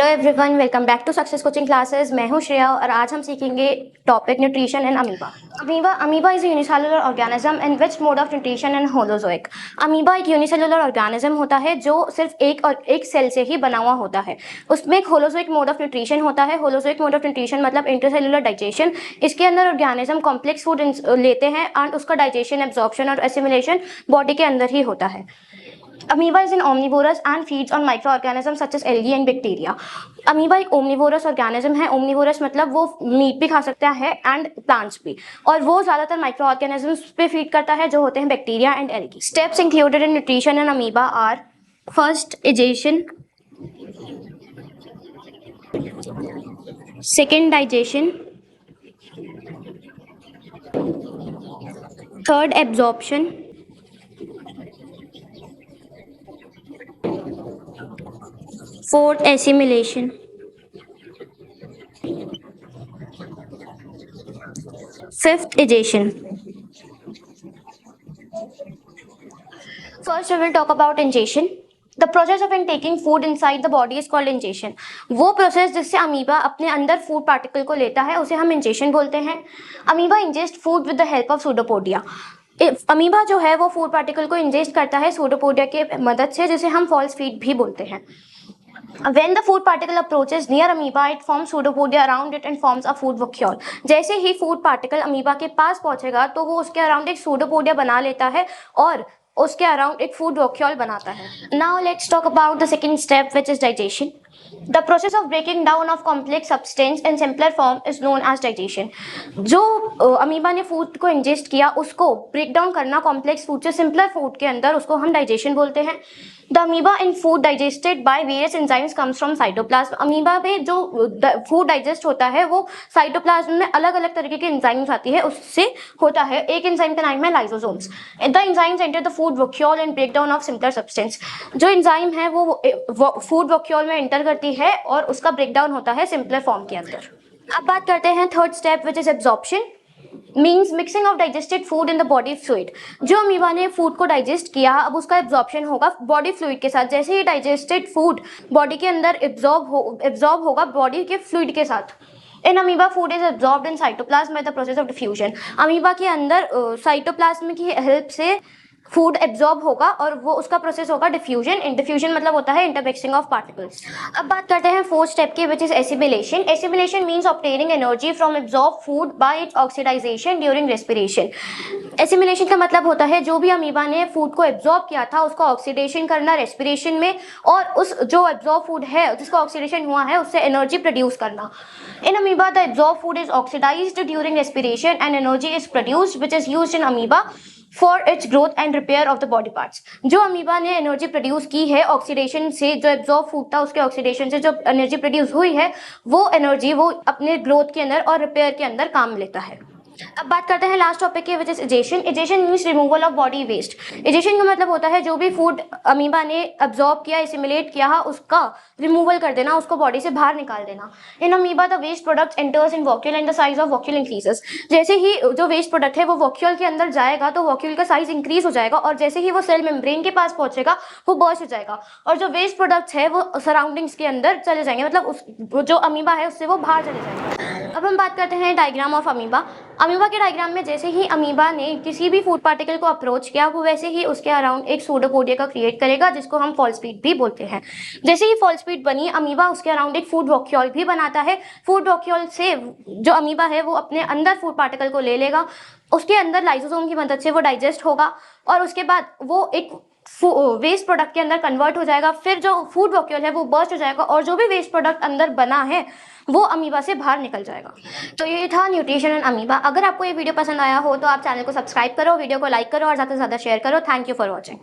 Hello everyone, welcome back to success coaching classes. मैं हूं श्रेया और आज हम सीखेंगे topic nutrition and amoeba. Amoeba is unicellular organism in which mode of nutrition and holozoic. Amoeba एक unicellular organism होता है जो सिर्फ एक सेल से ही बना हुआ होता है। उसमें एक होलोजोइक मोड ऑफ न्यूट्रिशन होता है। होलोजोइक मोड ऑफ न्यूट्रिशन मतलब इंटरसेलुलर डाइजेशन। इसके अंदर ऑर्गेनिज्म कॉम्प्लेक्स फूड लेते हैं एंड उसका डाइजेशन, एब्जॉर्प्शन और एसिमिलेशन बॉडी के अंदर ही होता है। Amoeba is an omnivorous and feeds on microorganisms such as algae and bacteria. Amoeba एक ओमनिवोरस ऑर्गेनिज्म है। ओमनिवोरस मतलब वो मीट भी खा सकता है एंड प्लांट्स भी, और वो ज्यादातर माइक्रो ऑर्गेनिजम्स पे फीड करता है जो होते हैं bacteria and algae. Steps included in nutrition and amoeba are: first, ingestion; second, digestion; third, absorption; fourth, assimilation; fifth, digestion. First we will talk about ingestion. The process of intaking food inside the body is called ingestion. वो process जिससे amoeba अपने अंदर food particle को लेता है उसे हम ingestion बोलते हैं। Amoeba ingest food with the help of pseudopodia. Amoeba जो है वो फूड पार्टिकल को इंजेस्ट करता है सूडोपोडिया के मदद से, जिसे हम फॉल्स फीड भी बोलते हैं। When the food particle approaches near amoeba, it forms pseudopodia around it and forms a food vacuole. जैसे ही फूड पार्टिकल अमीबा के पास पहुंचेगा तो वो उसके अराउंड एक सूडोपोडिया बना लेता है और उसके अराउंड एक फूड वैक्यूल बनाता है। Now let's talk about the second step, which is digestion. The process of breaking down of complex substance in simpler form is known as digestion. जो अमीबा ने फूड को इंजेस्ट किया उसको break down करना complex food से simpler food के अंदर, उसको हम डाइजेशन बोलते हैं। The amoeba in food digested by various enzymes comes from cytoplasm. Amoeba में जो फूड डाइजेस्ट होता है वो साइटोप्लाज्म में अलग अलग तरीके के एंजाइम्स आती है, उससे होता है। एक एंजाइम का नाम है lysosomes. The enzymes enter the food vacuole and break down of simpler substance. जो एंजाइम है वो फूड वैक्यूल में एंटर करती है और उसका ब्रेक डाउन होता है सिंपलर फॉर्म के अंदर। अब बात करते हैं third step, which is absorption. Means mixing of digested food in the body fluid. जो अमीबा ने फूड को डाइजेस्ट किया, अब उसका एब्जॉर्प्शन होगा बॉडी फ्लूइड के साथ। जैसे ही डाइजेस्टेड फूड बॉडी के अंदर एब्जॉर्ब होगा बॉडी के फ्लूइड के साथ। In amoeba food is absorbed in cytoplasm by the process of diffusion. Amoeba के अंदर साइटोप्लाज्म की हेल्प से फूड एब्जॉर्ब होगा और वो उसका प्रोसेस होगा डिफ्यूजन। डिफ्यूजन मतलब होता है इंटरमिक्सिंग ऑफ पार्टिकल्स। अब बात करते हैं फोर्थ स्टेप की, which is assimilation. Assimilation means obtaining energy from absorb food by it's oxidisation during respiration. Assimilation का मतलब होता है जो भी अमीबा ने फूड को एब्जॉर्ब किया था उसको ऑक्सीडेशन करना रेस्पिरेशन में, और उस जो एब्जॉर्ब फूड है जिसका ऑक्सीडेशन हुआ है उससे एनर्जी प्रोड्यूस करना। In amoeba the absorb food is oxidised during respiration and energy is produced which is used in amoeba for its growth and repair of the body parts. जो amoeba ने energy produce की है oxidation से, जो absorb food था उसके oxidation से जो एनर्जी प्रोड्यूस हुई है, वो एनर्जी वो अपने ग्रोथ के अंदर और रिपेयर के अंदर काम लेता है। अब बात करते हैं लास्ट टॉपिक की, which is egestion. Egestion means removal of body waste. Egestion का मतलब होता है जो भी फूड अमीबा ने एब्जॉर्ब किया, एसिमिलेट किया, उसका रिमूवल कर देना, उसको बॉडी से बाहर निकाल देना। In amoeba the waste product enters in vacuole and the size of vacuole increases. जैसे ही जो वेस्ट प्रोडक्ट है वो वॉक्यूल के अंदर जाएगा तो वॉक्यूल का साइज इंक्रीज हो जाएगा, और जैसे ही वो सेल मेम्ब्रेन के पास पहुंचेगा वो बर्स्ट हो जाएगा, और जो वेस्ट प्रोडक्ट्स है वो सराउंडिंग्स के अंदर चले जाएंगे, मतलब जो अमीबा है उससे वो बाहर चले जाएंगे। अब हम बात करते हैं डायग्राम ऑफ अमीबा। अमीबा के डायग्राम में जैसे ही अमीबा ने किसी भी फूड पार्टिकल को अप्रोच किया वो वैसे ही उसके अराउंड एक सूडोपोडिया का क्रिएट करेगा, जिसको हम फॉल्स फीड भी बोलते हैं। जैसे ही फॉल्स फीड बनी, अमीबा उसके अराउंड एक फूड वैक्यूल भी बनाता है। फूड वैक्यूल से जो अमीबा है वो अपने अंदर फूड पार्टिकल को ले लेगा, उसके अंदर लाइसोसोम की मदद से वो डाइजेस्ट होगा, और उसके बाद वो एक वेस्ट प्रोडक्ट के अंदर कन्वर्ट हो जाएगा। फिर जो फूड वैक्यूल है वो बर्स्ट हो जाएगा और जो भी वेस्ट प्रोडक्ट अंदर बना है वो अमीबा से बाहर निकल जाएगा। तो ये था न्यूट्रिशन एंड अमीबा। अगर आपको ये वीडियो पसंद आया हो तो आप चैनल को सब्सक्राइब करो, वीडियो को लाइक करो और ज़्यादा से ज़्यादा शेयर करो। Thank you for watching.